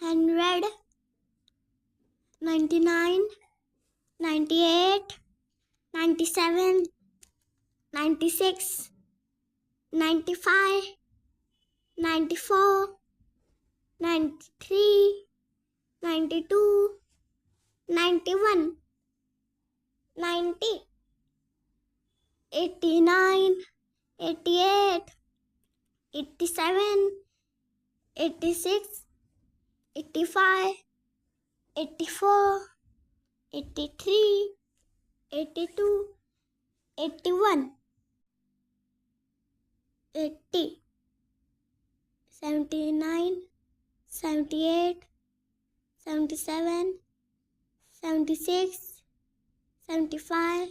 100, 99, 98, 97, 96, 95, 94, 93, 92, 91, 90, 89, 88, 87, 86, 85, 84, 83, 82, 81, 80, 79, 78, 77, 76, 75,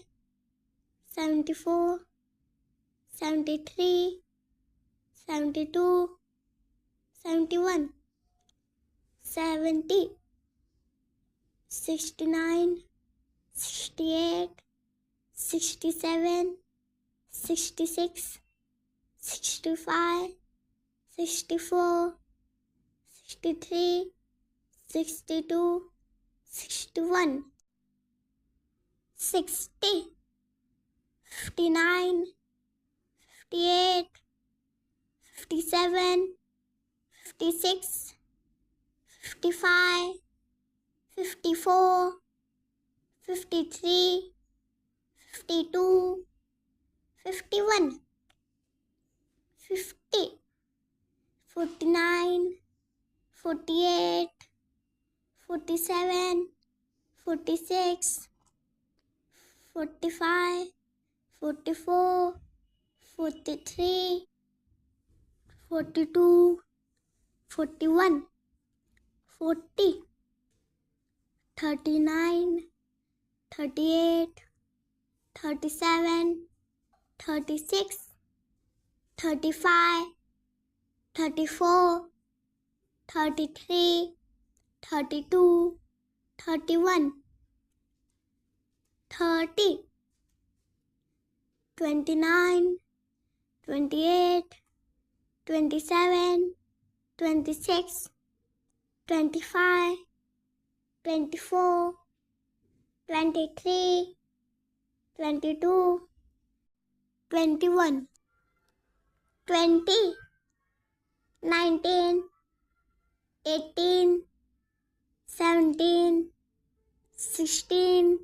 74, 73, 72, 71, 70, 69, 68, 67, 66, 65, 64, 63, 62, 61, 60, 59, 58, 57, 56, 55, 54, 53, 52, 51, 50, 49, 48, 47, 46, 45, 44, 43, 42, 41, 40, 39, 38, 37, 36, 35, 34, 33, 32, 31, 30, 29, 28, 27, 26, 25, 24, 23, 22, 21, 20, 19, 18, 17, 16,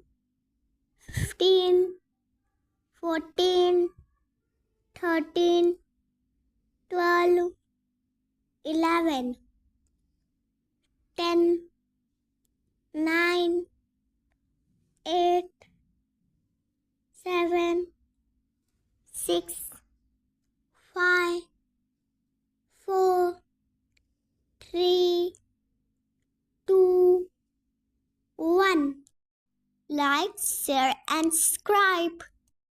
15, 14, 13, 12, 11, 10, 9, 8, 7, 6, 5, 4, 3, 2, 1. Like, share and subscribe.